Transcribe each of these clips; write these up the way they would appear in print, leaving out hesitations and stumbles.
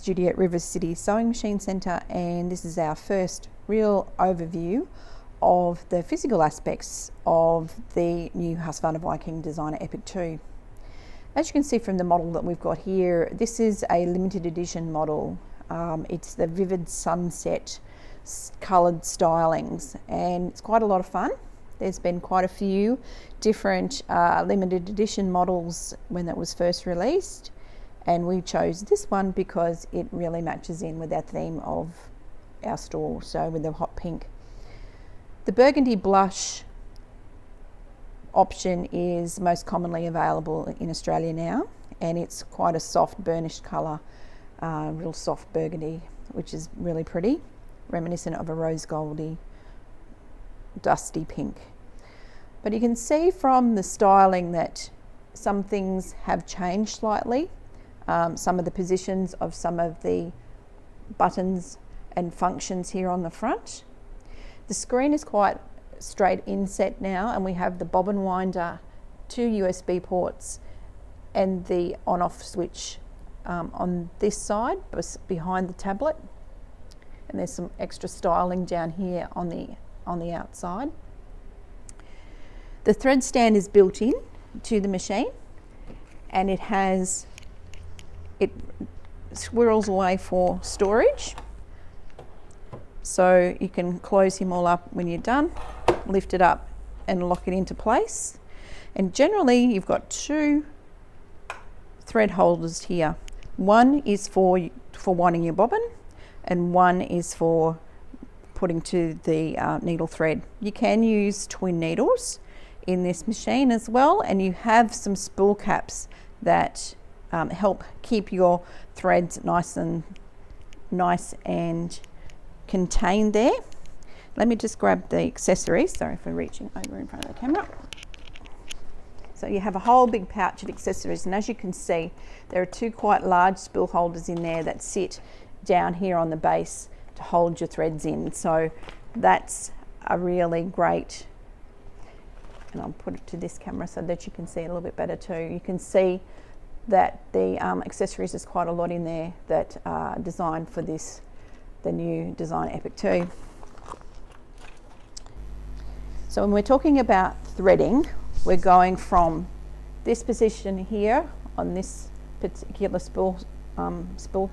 Judi at River City Sewing Machine Centre, and this is our first real overview of the physical aspects of the new Husqvarna Viking Designer EPIC 2. As you can see from the model that we've got here, this is a limited edition model. It's the vivid sunset coloured stylings, and it's quite a lot of fun. There's been quite a few different limited edition models when it was first released, and we chose this one because it really matches in with our theme of our store, so with the hot pink. The burgundy blush option is most commonly available in Australia now, and it's quite a soft burnished colour, real soft burgundy, which is really pretty, reminiscent of a rose goldy dusty pink. But you can see from the styling that some things have changed slightly. Some of the positions of some of the buttons and functions here on the front. The screen is quite straight inset now, and we have the bobbin winder, 2 USB ports, and the on-off switch on this side behind the tablet. And there's some extra styling down here on the outside. The thread stand is built in to the machine, and it swirls away for storage. So you can close him all up when you're done, lift it up and lock it into place. And generally you've got 2 thread holders here. One is for winding your bobbin, and one is for putting to the needle thread. You can use twin needles in this machine as well, and you have some spool caps that help keep your threads nice and contained there. Let me just grab the accessories. Sorry for reaching over in front of the camera. So you have a whole big pouch of accessories, and as you can see, there are 2 quite large spool holders in there that sit down here on the base to hold your threads in. So that's a really great, and I'll put it to this camera so that you can see it a little bit better too. You can see that the accessories, is quite a lot in there that are designed for this, the new Designer EPIC 2. So when we're talking about threading, we're going from this position here on this particular spool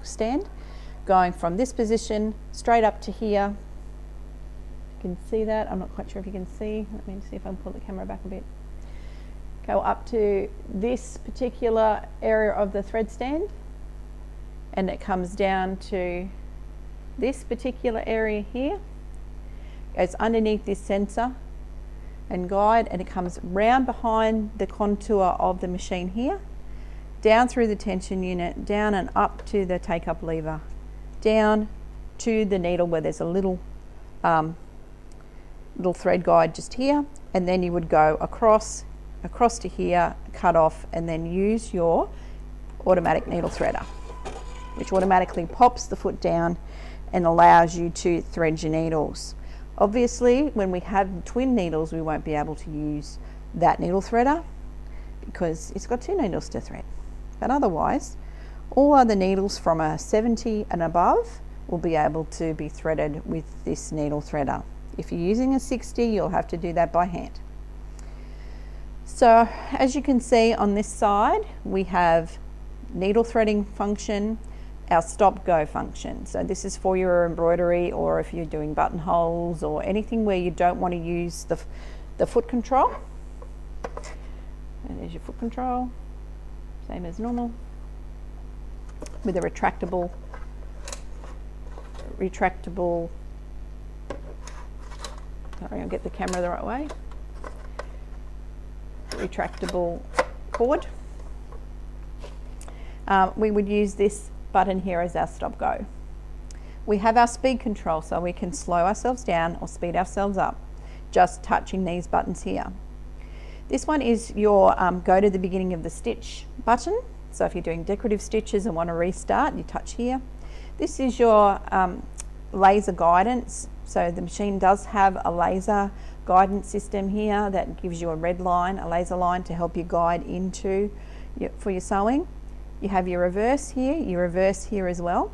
stand, going from this position straight up to here. You can see that. I'm not quite sure if you can see. Let me see if I can pull the camera back a bit. Go up to this particular area of the thread stand, and it comes down to this particular area here. Goes underneath this sensor and guide, and it comes round behind the contour of the machine here, down through the tension unit, down and up to the take up lever, down to the needle where there's a little thread guide just here, and then you would go across to here, cut off, and then use your automatic needle threader, which automatically pops the foot down and allows you to thread your needles. Obviously, when we have twin needles, we won't be able to use that needle threader because it's got 2 needles to thread. But otherwise, all other needles from a 70 and above will be able to be threaded with this needle threader. If you're using a 60, you'll have to do that by hand. So as you can see on this side, we have needle threading function, our stop go function. So this is for your embroidery, or if you're doing buttonholes or anything where you don't want to use the foot control. And there's your foot control, same as normal, with a retractable, sorry, I'll get the camera the right way, retractable cord. We would use this button here as our stop go. We have our speed control, so we can slow ourselves down or speed ourselves up just touching these buttons here. This one is your go to the beginning of the stitch button. So if you're doing decorative stitches and want to restart, you touch here. This is your laser guidance. So the machine does have a laser guidance system here that gives you a red line, a laser line, to help you guide into for your sewing. You have your reverse here as well.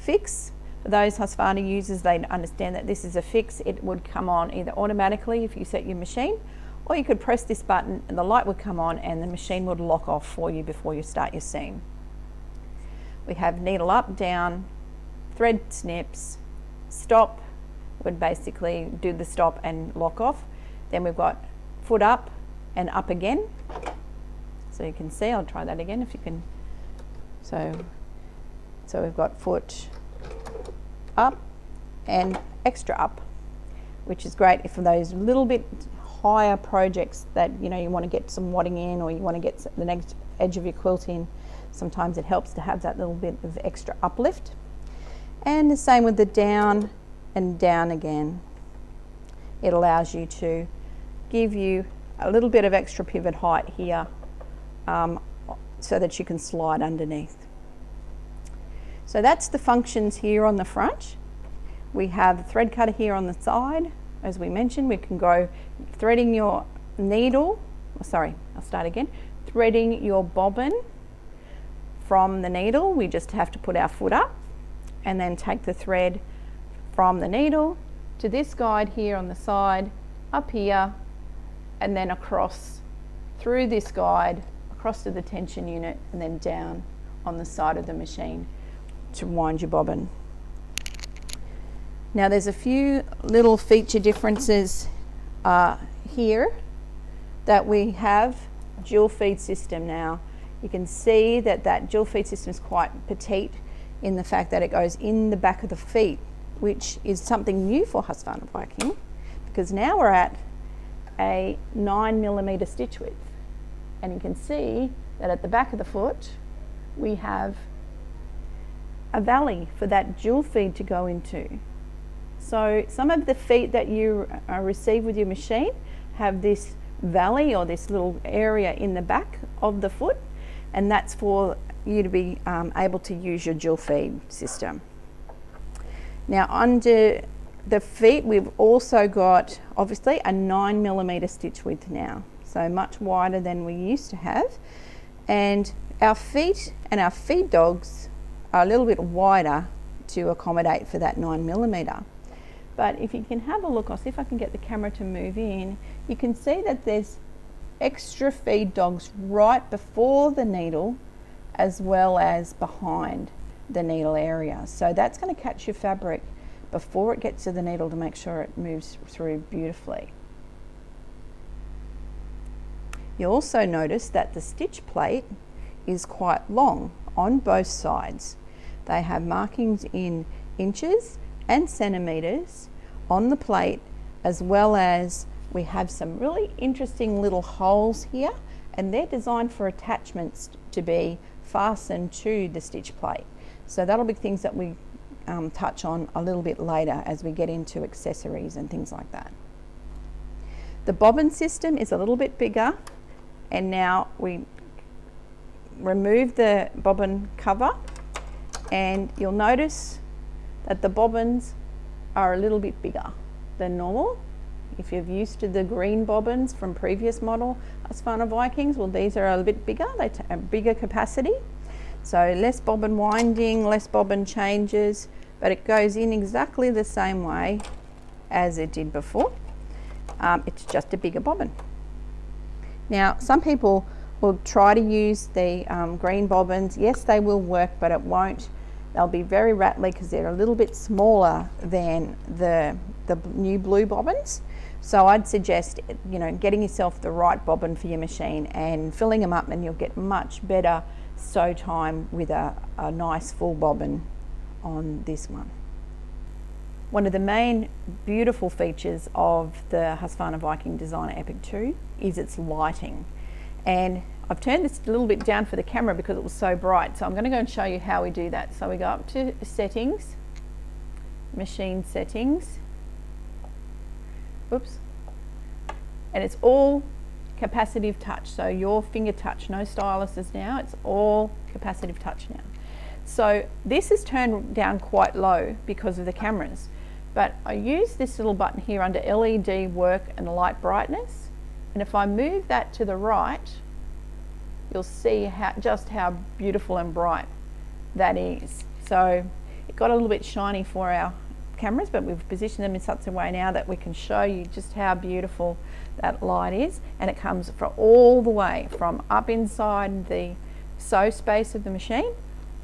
fix. For those Husqvarna users, they understand that this is a fix. It would come on either automatically if you set your machine, or you could press this button and the light would come on and the machine would lock off for you before you start your seam. We have needle up, down, thread snips, stop, would basically do the stop and lock off. Then we've got foot up and up again. So you can see, I'll try that again if you can. So we've got foot up and extra up, which is great for those little bit higher projects that you want to get some wadding in, or you want to get the next edge of your quilt in. Sometimes it helps to have that little bit of extra uplift. And the same with the down and down again. It allows you to give you a little bit of extra pivot height here, so that you can slide underneath. So that's the functions here on the front. We have a thread cutter here on the side. As we mentioned, we can go threading your needle, threading your bobbin from the needle. We just have to put our foot up and then take the thread from the needle to this guide here on the side, up here, and then across through this guide, across to the tension unit, and then down on the side of the machine to wind your bobbin. Now there's a few little feature differences here that we have dual feed system now. You can see that dual feed system is quite petite in the fact that it goes in the back of the feet, which is something new for Husqvarna Viking, because now we're at a 9mm stitch width. And you can see that at the back of the foot we have a valley for that dual feed to go into. So some of the feet that you receive with your machine have this valley or this little area in the back of the foot, and that's for you to be able to use your dual feed system. Now under the feet we've also got obviously a 9mm stitch width now, so much wider than we used to have, and our feet and our feed dogs are a little bit wider to accommodate for that 9mm. But if you can have a look, I'll see if I can get the camera to move in, you can see that there's extra feed dogs right before the needle as well as behind the needle area. So that's going to catch your fabric before it gets to the needle to make sure it moves through beautifully. You'll also notice that the stitch plate is quite long on both sides. They have markings in inches and centimeters on the plate, as well as we have some really interesting little holes here, and they're designed for attachments to be fastened to the stitch plate. So that'll be things that we touch on a little bit later as we get into accessories and things like that. The bobbin system is a little bit bigger, and now we remove the bobbin cover, and you'll notice that the bobbins are a little bit bigger than normal. If you're used to the green bobbins from previous model Husqvarna Vikings, well, these are a bit bigger, they have a bigger capacity. So less bobbin winding, less bobbin changes, but it goes in exactly the same way as it did before. It's just a bigger bobbin. Now, some people will try to use the green bobbins. Yes, they will work, but it won't. They'll be very rattly because they're a little bit smaller than the new blue bobbins. So I'd suggest, getting yourself the right bobbin for your machine and filling them up, and you'll get much better sew time with a nice full bobbin on this one. One of the main beautiful features of the Husqvarna Viking Designer EPIC 2 is its lighting. And I've turned this a little bit down for the camera because it was so bright. So I'm going to go and show you how we do that. So we go up to settings, machine settings, oops, and it's all capacitive touch. So your finger touch, no styluses now, it's all capacitive touch now. So this is turned down quite low because of the cameras, but I use this little button here under LED work and light brightness, and if I move that to the right, you'll see just how beautiful and bright that is. So got a little bit shiny for our cameras, but we've positioned them in such a way now that we can show you just how beautiful that light is. And it comes from all the way from up inside the sew space of the machine,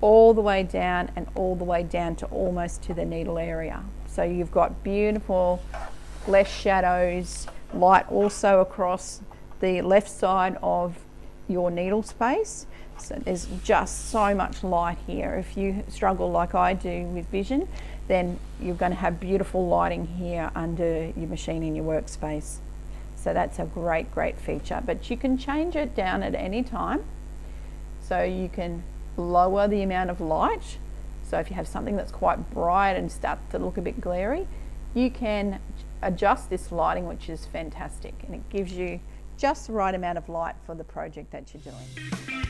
all the way down and all the way down to almost to the needle area. So you've got beautiful, less shadows, light also across the left side of your needle space. So there's just so much light here. If you struggle like I do with vision, then you're going to have beautiful lighting here under your machine in your workspace. So that's a great, great feature. But you can change it down at any time. So you can lower the amount of light. So if you have something that's quite bright and starts to look a bit glary, you can adjust this lighting, which is fantastic. And it gives you just the right amount of light for the project that you're doing.